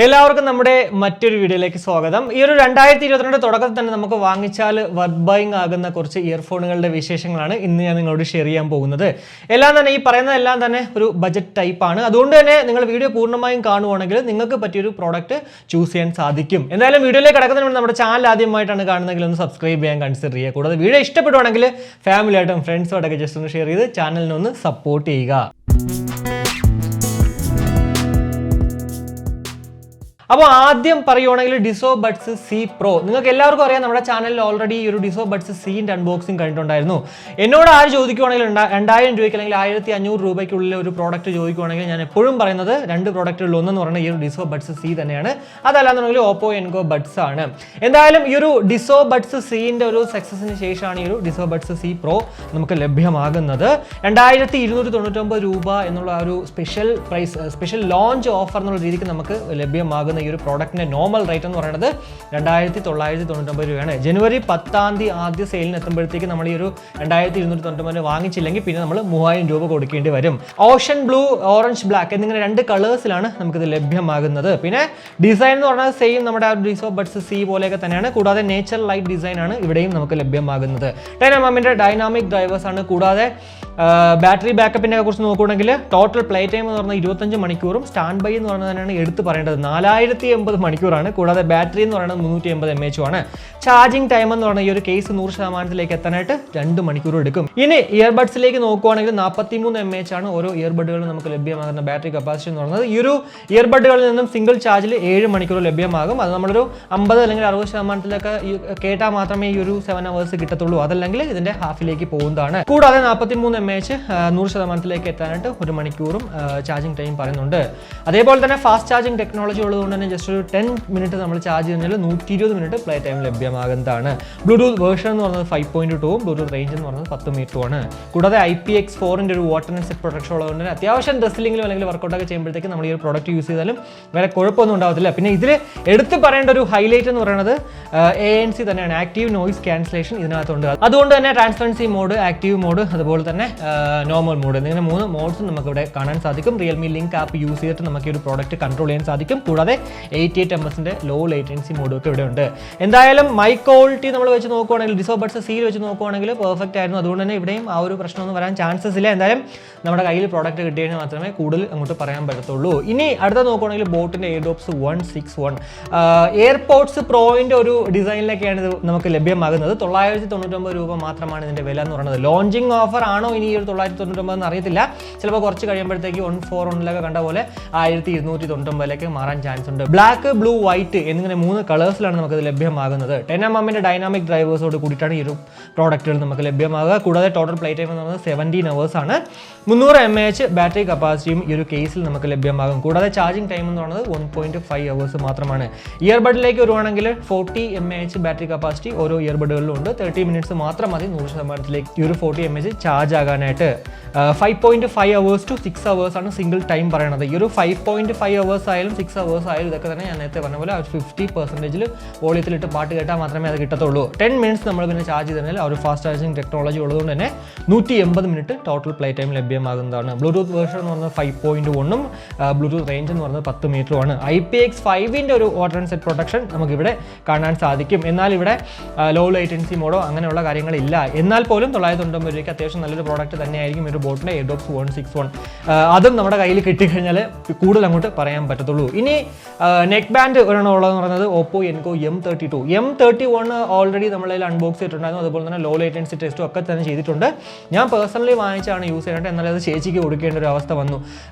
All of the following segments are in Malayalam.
എല്ലാവർക്കും നമ്മുടെ മറ്റൊരു വീഡിയോയിലേക്ക് സ്വാഗതം. ഈ ഒരു 2022 തുടക്കത്തിൽ തന്നെ നമുക്ക് വാങ്ങിച്ചാൽ വർത്ത് ബൈങ് ആകുന്ന കുറച്ച് ഇയർഫോണുകളുടെ വിശേഷങ്ങളാണ് ഇന്ന് ഞാൻ നിങ്ങളോട് ഷെയർ ചെയ്യാൻ പോകുന്നത്. എല്ലാം തന്നെ ഈ പറയുന്നതെല്ലാം തന്നെ ഒരു ബജറ്റ് ടൈപ്പാണ്. അതുകൊണ്ട് തന്നെ നിങ്ങൾ വീഡിയോ പൂർണ്ണമായും കാണുവാണെങ്കിൽ നിങ്ങൾക്ക് പറ്റിയൊരു പ്രോഡക്റ്റ് ചൂസ് ചെയ്യാൻ സാധിക്കും. എന്തായാലും വീഡിയോയിലേക്ക് കിടക്കുന്നതിന് മുമ്പ് നമ്മുടെ ചാനൽ ആദ്യമായിട്ടാണ് കാണുന്നതെങ്കിൽ ഒന്ന് സബ്സ്ക്രൈബ് ചെയ്യാൻ കൺസിഡർ ചെയ്യുക. കൂടാതെ വീഡിയോ ഇഷ്ടപ്പെടുവാണെങ്കിൽ ഫാമിലിയായിട്ടും ഫ്രണ്ട്സുമായിട്ടൊക്കെ ജസ്റ്റ് ഒന്ന് ഷെയർ ചെയ്ത് ചാനലിനൊന്ന് സപ്പോർട്ട് ചെയ്യുക. അപ്പോൾ ആദ്യം പറയുവാണെങ്കിൽ ഡിസോ ബഡ്സ് സി പ്രോ. നിങ്ങൾക്ക് എല്ലാവർക്കും അറിയാം, നമ്മുടെ ചാനലിൽ ഓൾറെഡി ഈ ഒരു ഡിസോ ബഡ്സ് സീൻ്റെ അൺബോക്സിംഗ് കണ്ടിട്ടുണ്ടായിരുന്നു. എന്നോട് ആര് ചോദിക്കുവാണെങ്കിൽ 2000 രൂപയ്ക്ക് അല്ലെങ്കിൽ 1500 രൂപയ്ക്കുള്ളിൽ ഒരു പ്രോഡക്റ്റ് ചോദിക്കുവാണെങ്കിൽ ഞാൻ എപ്പോഴും പറയുന്നത് രണ്ട് പ്രോഡക്റ്റുകളിൽ ഒന്നെന്ന് പറയുന്നത് ഈ ഒരു ഡിസോ ബഡ്സ് സി തന്നെയാണ്. അതല്ലാന്നുണ്ടെങ്കിൽ ഓപ്പോ എൻകോ ബഡ്സ് ആണ്. എന്തായാലും ഈ ഒരു ഡിസോ ബഡ്സ് സീൻ്റെ ഒരു സക്സസിന് ശേഷമാണ് ഈ ഒരു ഡിസോ ബഡ്സ് സി പ്രോ നമുക്ക് ലഭ്യമാകുന്നത്. 2299 രൂപ എന്നുള്ള ഒരു special price, special launch offer എന്നുള്ള രീതിക്ക് നമുക്ക് ലഭ്യമാകുന്നത്. ഈ ഒരു പ്രോഡക്റ്റിന്റെ നോർമൽ റേറ്റ് എന്ന് പറയുന്നത് 2999 രൂപയാണ്. ജനുവരി 10 ആദ്യ സെയിലിന് എത്തുമ്പോഴത്തേക്ക് നമ്മൾ ഈ ഒരു 2299 വാങ്ങിച്ചില്ലെങ്കിൽ പിന്നെ നമ്മൾ 3000 രൂപ കൊടുക്കേണ്ടി വരും. ഓഷൻ ബ്ലൂ, ഓറഞ്ച് ബ്ലാക്ക് എന്നിങ്ങനെ രണ്ട് കളേഴ്സിലാണ് നമുക്കിത് ലഭ്യമാകുന്നത്. പിന്നെ ഡിസൈൻ എന്ന് പറഞ്ഞാൽ സെയിം നമ്മുടെ ഡിസോ ബഡ്സ് സി പോലെയൊക്കെ തന്നെയാണ്. കൂടാതെ നേച്ചർ ലൈറ്റ് ഡിസൈൻ ആണ് ഇവിടെയും നമുക്ക് ലഭ്യമാകുന്നത്. 10 mm ഡൈനാമിക് ഡ്രൈവേഴ്സ് ആണ്. കൂടാതെ ബാറ്ററി ബാക്കപ്പിനെ കുറിച്ച് നോക്കുകയാണെങ്കിൽ ടോട്ടൽ പ്ലേ ടൈം എന്ന് പറഞ്ഞാൽ 25 മണിക്കൂറും സ്റ്റാൻഡ് ബൈ എന്ന് പറയുന്നത് തന്നെയാണ് എടുത്ത് പറയേണ്ടത്. 4080 മണിക്കൂറാണ്. കൂടാതെ ബാറ്ററി എന്ന് പറയുന്നത് 380 mAh ആണ്. ചാർജിങ് ടൈം എന്ന് പറഞ്ഞാൽ ഈ ഒരു കേസ് 100% എത്താനായിട്ട് 2 മണിക്കൂർ എടുക്കും. ഇനി ഇയർബഡ്സിലേക്ക് നോക്കുകയാണെങ്കിൽ 43 mAh ആണ് ഓരോ ഇയർബഡുകളും നമുക്ക് ലഭ്യമാകുന്ന ബാറ്ററി കപ്പാസിറ്റി എന്ന് പറയുന്നത്. ഈ ഒരു ഇയർബഡുകളിൽ നിന്നും സിംഗിൾ ചാർജിൽ 7 മണിക്കൂർ ലഭ്യമാകും. അത് നമ്മളൊരു 50 അല്ലെങ്കിൽ 60% കേട്ടാൽ മാത്രമേ ഈ ഒരു 7 hours കിട്ടത്തുള്ളൂ. അതല്ലെങ്കിൽ ഇതിന്റെ ഹാഫിലേക്ക് പോകുന്നതാണ്. കൂടാതെ 43 mAh 100% എത്താനായിട്ട് 1 മണിക്കൂറും ചാർജിങ് ടൈം പറയുന്നുണ്ട്. അതേപോലെ തന്നെ ഫാസ്റ്റ് ചാർജിങ് ടെക്നോളജി ഉള്ളതുകൊണ്ട് തന്നെ ജസ്റ്റ് ഒരു 10 മിനിറ്റ് നമ്മൾ ചാർജ് ചെയ്യുന്നതിൽ 120 മിനിറ്റ് പ്ലേ ടൈം ലഭ്യമാകുന്നതാണ്. ബ്ലൂടൂത്ത് വേർഷൻ എന്ന് പറയുന്നത് 5.2ഉം ബ്ലൂടൂത്ത് റേഞ്ച് എന്ന് പറയുന്നത് 10 മീറ്ററുമാണ്. കൂടാതെ IPX4ന്റെ ഒരു വാട്ടർ ആൻഡ് സെറ്റ് പ്രൊട്ടക്ഷൻ ഉള്ളതുകൊണ്ട് തന്നെ അത്യാവശ്യം ഡ്രസ്സിലെങ്കിലും അല്ലെങ്കിൽ വർക്കൗട്ടൊക്കെ ചെയ്യുമ്പോഴത്തേക്ക് നമ്മൾ ഈ ഒരു പ്രോഡക്റ്റ് യൂസ് ചെയ്താലും വേറെ കുഴപ്പമൊന്നും ഉണ്ടാവത്തില്ല. പിന്നെ ഇതിൽ എടുത്ത് പറയേണ്ട ഒരു ഹൈലൈറ്റ് എന്ന് പറയുന്നത് ANC തന്നെയാണ്. ആക്റ്റീവ് നോയിസ് ക്യാൻസലേഷൻ ഇതിനകത്തുണ്ട്. അതുകൊണ്ട് തന്നെ ട്രാൻസ്പറൻസി മോഡ്, ആക്റ്റീവ് മോഡ്, അതുപോലെ തന്നെ നോർമൽ മോഡ് എന്നിങ്ങനെ 3 മോഡ്സും നമുക്ക് ഇവിടെ കാണാൻ സാധിക്കും. റിയൽമി ലിങ്ക് ആപ്പ് യൂസ് ചെയ്തിട്ട് നമുക്ക് ഈ ഒരു പ്രോഡക്റ്റ് കൺട്രോൾ ചെയ്യാൻ സാധിക്കും. കൂടാതെ 88 ms ലോ ലേറ്റൻസി മോഡും ഒക്കെ ഇവിടെ ഉണ്ട്. എന്തായാലും മൈക്ക് ക്വാളിറ്റി നമ്മൾ വെച്ച് നോക്കുവാണെങ്കിൽ ഡിസോ ബഡ്സ് സീൽ വെച്ച് നോക്കുവാണെങ്കിൽ പെർഫെക്റ്റ് ആയിരുന്നു. അതുകൊണ്ട് തന്നെ ഇവിടെയും ആ ഒരു പ്രശ്നമൊന്നും വരാൻ ചാൻസസ് ഇല്ല. എന്തായാലും നമ്മുടെ കയ്യിൽ പ്രോഡക്റ്റ് കിട്ടിയതിന് മാത്രമേ കൂടുതൽ അങ്ങോട്ട് പറയാൻ പറ്റത്തുള്ളൂ. ഇനി അടുത്ത നോക്കുവാണെങ്കിൽ ബോട്ടിന്റെ Airdopes 161 എയർപോഡ്സ് പ്രോയിന്റെ ഒരു ഡിസൈനിലേക്കാണ് ഇത് നമുക്ക് ലഭ്യമാകുന്നത്. 999 രൂപ മാത്രമാണ് ഇതിന്റെ വില എന്ന് പറയുന്നത്. ലോഞ്ചിങ് ഓഫർ ആണോ ഇനി ഈ ഒരു 999 എന്ന് അറിയത്തില്ല. ചിലപ്പോൾ കുറച്ച് കഴിയുമ്പോഴത്തേക്ക് 141 കണ്ട പോലെ 1299 മാറാൻ ചാൻസ് ഉണ്ട്. ബ്ലാക്ക്, ബ്ലൂ, വൈറ്റ് എന്നിങ്ങനെ 3 കളേഴ്സിലാണ് നമുക്കത് ലഭ്യമാകുന്നത്. 10 mm ഡൈനാമിക് ഡ്രൈവേഴ്സോട് കൂടിയിട്ടാണ് ഈ ഒരു പ്രോഡക്റ്റുകൾ നമുക്ക് ലഭ്യമാകുക. കൂടാതെ ടോട്ടൽ പ്ലേ ടൈം എന്ന് പറയുന്നത് 17 hours ആണ്. 300 mAh ബാറ്ററി കപ്പാസിറ്റിയും ഈ ഒരു കേസിൽ നമുക്ക് ലഭ്യമാകും. കൂടാതെ ചാർജിങ് ടൈം എന്ന് പറയുന്നത് 1.5 hours മാത്രമാണ്. ഇയർബഡിലേക്ക് വരുവാണെങ്കിൽ 40 mAh ബാറ്ററി കപ്പാസിറ്റി ഓരോ ഇയർബഡുകളിലും ഉണ്ട്. 30 minutes മാത്രം മതി 100% ഈ ഒരു 40 mAh ചാർജ് ആകാനായിട്ട്. 5.5 hours to 6 hours ആണ് സിംഗിൾ ടൈം പറയുന്നത്. ഈ ഒരു 5.5 hours ആയാലും 6 hours ആയാലും ഇതൊക്കെ തന്നെ ഞാൻ നേരത്തെ പറഞ്ഞ പോലെ 50% വോളിയത്തിലിട്ട് പാട്ട് കേട്ടാൽ മാത്രമേ അത് കിട്ടത്തുള്ളൂ. 10 minutes നമ്മൾ പിന്നെ ചാർജ് ചെയ്താൽ ആ ഒരു ഫാസ്റ്റ് ചാർജിങ് ടെക്നോളജി ഉള്ളതുകൊണ്ട് തന്നെ 180 മിനിറ്റ് ടോട്ടൽ പ്ലേ ടൈം ലഭ്യമാകുന്നതാണ്. ബ്ലൂടൂത്ത് വേർഷൻ എന്ന് പറയുന്നത് 5.1ഉം ബ്ലൂടൂത്ത് റേഞ്ച് എന്ന് പറയുന്നത് 10 മീറ്ററുമാണ്. IPX5ന്റെ ഒരു വാട്ടർ ആൻഡ് സെറ്റ് പ്രൊട്ടക്ഷൻ നമുക്കിവിടെ കാണാൻ സാധിക്കും. എന്നാൽ ഇവിടെ ലോ ലേറ്റൻസി മോഡോ അങ്ങനെയുള്ള കാര്യങ്ങളില്ല. എന്നാൽ പോലും 999 രൂപയ്ക്ക് അത്യാവശ്യം നല്ലൊരു പ്രോഡക്റ്റ് തന്നെയായിരിക്കും ഒരു ബോട്ടിന്റെ Airdopes 161. അതും നമ്മുടെ കയ്യിൽ കിട്ടിക്കഴിഞ്ഞാൽ കൂടുതൽ അങ്ങോട്ട് പറയാൻ പറ്റത്തുള്ളൂ. ഇനി നെക്ക് ബാൻഡ് ഒരെണ്ണം ഉള്ളതെന്ന് പറയുന്നത് Oppo Enco M32. M31 already നമ്മളതിൽ അൺബോക്സ് ചെയ്തിട്ടുണ്ടായിരുന്നു. അതുപോലെ തന്നെ ലോ ലേറ്റൻസി ടെസ്റ്റും ഒക്കെ തന്നെ ചെയ്തിട്ടുണ്ട്. ഞാൻ പേഴ്സണലി വാങ്ങിച്ചാണ് യൂസ് ചെയ്യേണ്ടത്. എന്നാലും അത് ചേച്ചിക്ക് കൊടുക്കേണ്ട ഒരു അവസ്ഥ വന്നു.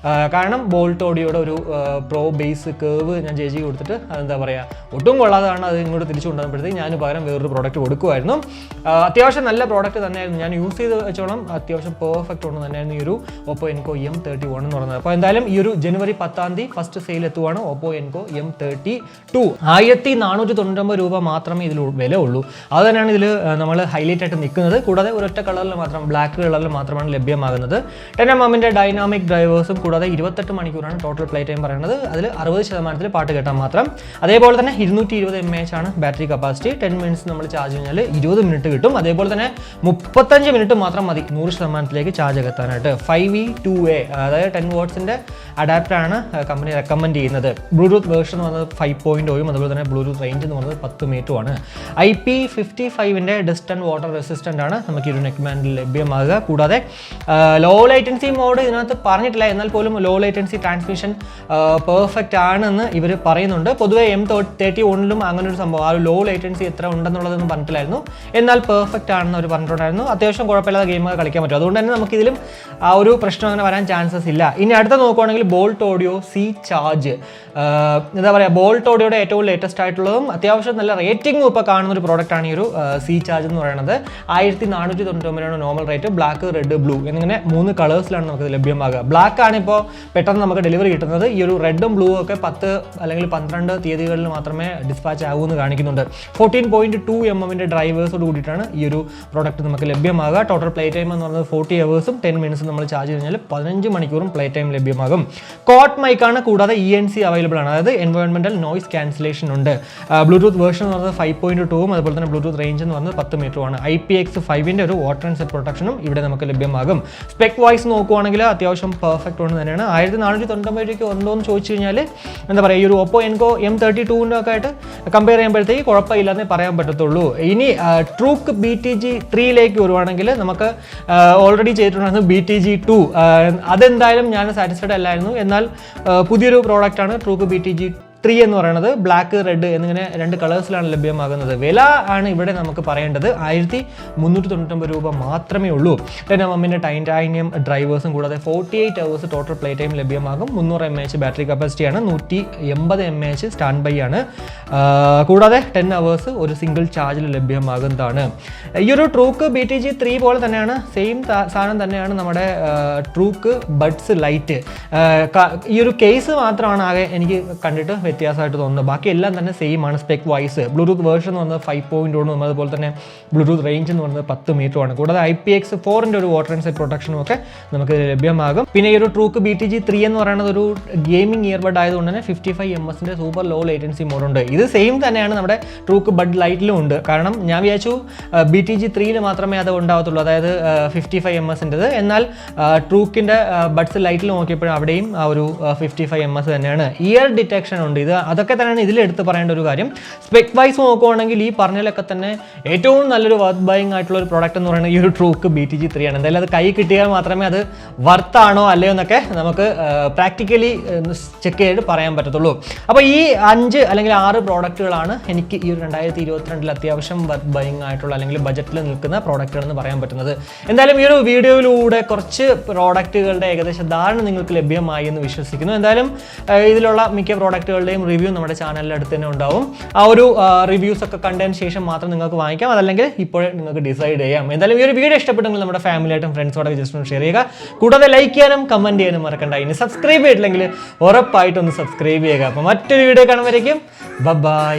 കാരണം ബോൾട്ട് ഓഡിയോയുടെ ഒരു പ്രോ ബേസ് കേവ് ഞാൻ ചേച്ചിക്ക് കൊടുത്തിട്ട് അതെന്താ പറയുക ഒട്ടും കൊള്ളാതാണ്. അത് ഇങ്ങോട്ട് തിരിച്ചു കൊണ്ടുവന്നപ്പോഴത്തേക്ക് ഞാൻ പകരം വേറൊരു പ്രോഡക്റ്റ് കൊടുക്കുമായിരുന്നു. അത്യാവശ്യം നല്ല പ്രോഡക്റ്റ് തന്നെയായിരുന്നു. ഞാൻ യൂസ് ചെയ്ത് വെച്ചോളം അത്യാവശ്യം പെർഫെക്റ്റ് ഒന്ന് തന്നെയായിരുന്നു ഈ ഒരു Oppo Enco M31 എന്ന് പറയുന്നത്. അപ്പോൾ എന്തായാലും ഈ ഒരു ജനുവരി 10 ഫസ്റ്റ് സെയിൽ എത്തുവാണ് Oppo Enco M32. 1499 രൂപ മാത്രമേ ഇതിൽ വില ഉള്ളൂ. അത് തന്നെയാണ് ഇതിൽ നമ്മൾ ഹൈലൈറ്റ് ആയിട്ട് നിൽക്കുന്നത്. കൂടാതെ ഒരൊറ്റ കളറിൽ മാത്രം, ബ്ലാക്ക് കളറിൽ മാത്രമാണ് ലഭ്യമാകുന്നത്. 10 mm ഡൈനാമിക് ഡ്രൈവേഴ്സും കൂടാതെ 28 മണിക്കൂറാണ് ടോട്ടൽ പ്ലേ ടൈം പറയുന്നത്. അതിൽ 60% പാട്ട് കേട്ടാൽ മാത്രം. അതേപോലെ തന്നെ 220 mAh ആണ് ബാറ്ററി കപ്പാസിറ്റി. 10 minutes നമ്മൾ ചാർജ് കഴിഞ്ഞാൽ 20 മിനിറ്റ് കിട്ടും. അതേപോലെ തന്നെ 35 മിനിറ്റ് മാത്രം മതി 100% ചാർജ് എത്താനായിട്ട് 5V2A അതായത് 10 വാട്ട്സിൻ്റെ അഡാപ്റ്ററാണ് കമ്പനി റെക്കമെൻഡ് ചെയ്യുന്നത്. ബ്ലൂടൂത്ത് വേർഷൻ വന്നത് 5.0യും അതുപോലെ തന്നെ ബ്ലൂടൂത്ത് റേഞ്ച് എന്ന് പറഞ്ഞത് 10 മീറ്ററുമാണ്. IP55ൻ്റെ ഡിസ്റ്റൻറ്റ് വാട്ടർ റെസിസ്റ്റൻ്റ് ആണ് നമുക്ക് ഈ ഒരു നെക്ക് ബാൻഡിൽ ലഭ്യമാകുക. കൂടാതെ ലോ ലേറ്റൻസി മോഡ് ഇതിനകത്ത് പറഞ്ഞിട്ടില്ല, എന്നാൽ പോലും ലോ ലേറ്റൻസി ട്രാൻസ്മിഷൻ പെർഫെക്റ്റ് ആണെന്ന് ഇവർ പറയുന്നുണ്ട്. പൊതുവെ M31ലും അങ്ങനെ ഒരു സംഭവം ആ ഒരു ലോ ലേറ്റൻസി എത്ര ഉണ്ടെന്നുള്ളതൊന്നും പറഞ്ഞിട്ടില്ലായിരുന്നു, എന്നാൽ പെർഫെക്റ്റ് ആണെന്ന് അവർ പറഞ്ഞിട്ടുണ്ടായിരുന്നു. അത്യാവശ്യം കുഴപ്പമില്ലാത്ത ഗെയിമൊക്കെ കളിക്കാൻ പറ്റും. അതുകൊണ്ട് തന്നെ നമുക്കിതിലും ആ ഒരു പ്രശ്നം അങ്ങനെ വരാൻ ചാൻസസ് ഇല്ല. ഇനി അടുത്ത നോക്കുവാണെങ്കിൽ ബോൾട്ട് ഓഡിയോ സി ചാർജ്, എന്താ പറയുക, ബോൾട്ട് ഓഡിയോയുടെ ഏറ്റവും ലേറ്റസ്റ്റ് ആയിട്ടുള്ളതും അത്യാവശ്യം നല്ല റേറ്റിംഗും ഇപ്പോൾ കാണുന്ന ഒരു പ്രോഡക്റ്റാണ് ഈ ഒരു സി ചാർജ് എന്ന് പറയുന്നത്. 1499 normal rate, black, red, blue എന്നിങ്ങനെ 3 കളേഴ്സിലാണ് നമുക്ക് ലഭ്യമാകുക. ബ്ലാക്ക് ആണ് ഇപ്പോൾ പെട്ടെന്ന് നമുക്ക് ഡെലിവറി കിട്ടുന്നത്. ഈ ഒരു റെഡും ബ്ലൂ ഒക്കെ 10 അല്ലെങ്കിൽ 12 തീയതികളിൽ മാത്രമേ ഡിസ്പാച്ച് ആകുമെന്ന് കാണിക്കുന്നുണ്ട്. 14.2 mm ഡ്രൈവേഴ്സോട് കൂടിയിട്ടാണ് ഈ ഒരു പ്രോഡക്റ്റ് നമുക്ക് ലഭ്യമാകുക. ടോട്ടൽ പ്ലേ ടൈം എന്ന് പറയുന്നത് 40 hours 10 minutes നമ്മൾ ചാർജ് കഴിഞ്ഞാൽ 15 മണിക്കൂറും പ്ലേ ടൈം ലഭ്യമാകും. കോട്ട് മൈക്കാണ്, കൂടാതെ ENC അവൈലബിൾ ആണ്, അതായത് എൻവയോൺമെന്റൽ നോയ്സ് ക്യാൻസലേഷൻ ഉണ്ട്. ബ്ലൂടൂത്ത് വേർഷൻ എന്ന് പറയുന്നത് 5.2ഉം അതുപോലെ തന്നെ ബ്ലൂടൂത്ത് റേഞ്ച് എന്ന് പറയുന്നത് 10 മീറ്ററുമാണ്. IPX5ൻ്റെ ഒരു വാട്ടർ ആൻഡ് സെറ്റ് പ്രൊട്ടക്ഷനും ഇവിടെ നമുക്ക് ലഭ്യമാകും. സ്പെക് വൈസ് നോക്കുവാണെങ്കിൽ അത്യാവശ്യം പെർഫെക്റ്റ് ആണ് തന്നെയാണ്. 1499 രൂപയ്ക്ക് ഉണ്ടോ എന്ന് ചോദിച്ചു കഴിഞ്ഞാൽ എന്താ പറയുക, ഈ ഒരു Oppo Enco M32ൻ്റെ ഒക്കെ ആയിട്ട് കമ്പയർ ചെയ്യുമ്പോഴത്തേക്ക് കുഴപ്പമില്ലെന്നേ പറയാൻ പറ്റത്തുള്ളൂ. ഇനി ട്രൂക്ക് BTG 3ലേക്ക് വരുവാണെങ്കിൽ നമുക്ക് ഓൾറെഡി ചെയ്തിട്ടുണ്ടായിരുന്നു BTG 2. അതെന്തായാലും ഞാൻ സാറ്റിസ്ഫൈഡ് അല്ലായിരുന്നു. എന്നാൽ പുതിയൊരു പ്രോഡക്റ്റാണ് ട്രൂക്ക് BTG 3 എന്ന് പറയുന്നത്. ബ്ലാക്ക്, റെഡ് എന്നിങ്ങനെ 2 കളേഴ്സിലാണ് ലഭ്യമാകുന്നത്. വില ആണ് ഇവിടെ നമുക്ക് പറയേണ്ടത്. 1399 രൂപ മാത്രമേ ഉള്ളൂ. 10 mm ടൈറ്റാനിയം ഡ്രൈവേഴ്സും കൂടാതെ 48 hours ടോട്ടൽ പ്ലേ ടൈം ലഭ്യമാകും. 300 mAh ബാറ്ററി കപ്പാസിറ്റിയാണ്. 180 mAh സ്റ്റാൻഡ് ബൈ ആണ്. കൂടാതെ 10 hours ഒരു സിംഗിൾ ചാർജിൽ ലഭ്യമാകുന്നതാണ്. ഈ ഒരു ട്രൂക്ക് BTG 3 പോലെ തന്നെയാണ്, സെയിം സാധനം തന്നെയാണ് നമ്മുടെ ട്രൂക്ക് ബഡ്സ് ലൈറ്റ്. ഈ ഒരു കേസ് മാത്രമാണ് ആകെ എനിക്ക് കണ്ടിട്ട് വ്യത്യാസമായിട്ട് തോന്നുന്നത്. ബാക്കി എല്ലാം തന്നെ സെയിം ആണ് സ്പെക് വൈസ്. ബ്ലൂടൂത്ത് വേർഷൻ എന്ന് പറയുന്നത് 5.1 അതുപോലെ തന്നെ ബ്ലൂടൂത്ത് റേഞ്ച് എന്ന് പറയുന്നത് 10 മീറ്ററുമാണ്. കൂടാതെ IPX4ൻ്റെ ഒരു വാട്ടർ ആൻഡ് സെറ്റ് പ്രൊട്ടക്ഷനും ഒക്കെ നമുക്ക് ലഭ്യമാകും. പിന്നെ ഈ ഒരു ട്രൂക്ക് BTG 3 എന്ന് പറയുന്നത് ഒരു ഗെയിമിംഗ് ഇയർബഡ് ആയതുകൊണ്ട് തന്നെ 55 ms സൂപ്പർ ലോ ലേറ്റൻസി മോഡുണ്ട്. ഇത് സെയിം തന്നെയാണ് നമ്മുടെ ട്രൂക്ക് ബഡ് ലൈറ്റിലും ഉണ്ട്. കാരണം ഞാൻ വിചാരിച്ചു BTG 3ൽ മാത്രമേ അത് ഉണ്ടാവത്തുള്ളൂ, അതായത് 55 ms. എന്നാൽ ട്രൂക്കിൻ്റെ ബഡ്സ് ലൈറ്റിൽ നോക്കിയപ്പോഴും അവിടെയും ആ ഒരു 55 ms തന്നെയാണ്. ഇയർ ഡിറ്റക്ഷൻ ഉണ്ട്. ഇത് അതൊക്കെ തന്നെയാണ് ഇതിലെടുത്ത് പറയേണ്ട ഒരു കാര്യം. സ്പെക് വൈസ് നോക്കുവാണെങ്കിൽ ഈ പറഞ്ഞതിലൊക്കെ തന്നെ ഏറ്റവും നല്ലൊരു വർത്ത് ബൈയിങ് ആയിട്ടുള്ള ഒരു പ്രോഡക്റ്റ് എന്ന് പറയുന്നത് ഈ ഒരു ട്രൂക്ക് BTG 3 ആണ്. എന്തായാലും അത് കൈ കിട്ടിയാൽ മാത്രമേ അത് വർത്താണോ അല്ലയോ എന്നൊക്കെ നമുക്ക് പ്രാക്ടിക്കലി ചെക്ക് ചെയ്ത് പറയാൻ പറ്റത്തുള്ളൂ. അപ്പോൾ ഈ 5 അല്ലെങ്കിൽ 6 പ്രോഡക്റ്റുകളാണ് എനിക്ക് ഈ ഒരു 2022 അത്യാവശ്യം വർത്ത് ബൈയിങ് ആയിട്ടുള്ള അല്ലെങ്കിൽ ബജറ്റിൽ നിൽക്കുന്ന പ്രോഡക്റ്റുകളെന്ന് പറയാൻ പറ്റുന്നത്. എന്തായാലും ഈ ഒരു വീഡിയോയിലൂടെ കുറച്ച് പ്രോഡക്റ്റുകളുടെ ഏകദേശം ധാരണ നിങ്ങൾക്ക് ലഭ്യമായി എന്ന് വിശ്വസിക്കുന്നു. എന്തായാലും ഇതിലുള്ള മിക്ക പ്രോഡക്റ്റുകളുടെയും റിവ്യൂ നമ്മുടെ ചാനലിൽ അടുത്ത് തന്നെ ഉണ്ടാവും. ആ ഒരു റിവ്യൂസ് ഒക്കെ കണ്ടതിന് ശേഷം മാത്രം നിങ്ങൾക്ക് വാങ്ങിക്കാം, അതല്ലെങ്കിൽ ഇപ്പോഴേ നിങ്ങൾക്ക് ഡിസൈഡ് ചെയ്യാം. എന്തായാലും ഈ ഒരു വീഡിയോ ഇഷ്ടപ്പെട്ടെങ്കിൽ നമ്മുടെ ഫാമിലിയായിട്ടും ഫ്രണ്ട്സോടൊക്കെ ജസ്റ്റ് ഒന്ന് ഷെയർ ചെയ്യുക. കൂടാതെ ലൈക്ക് ചെയ്യാനും കമൻറ്റ് ചെയ്യാനും മറക്കണ്ട. ഇനി സബ്സ്ക്രൈബ് ചെയ്തിട്ടില്ലെങ്കിൽ ഉറപ്പായിട്ടൊന്ന് സബ്സ്ക്രൈബ് ചെയ്യുക. അപ്പോൾ മറ്റൊരു വീഡിയോ കാണുമ്പോഴേക്കും ബൈ.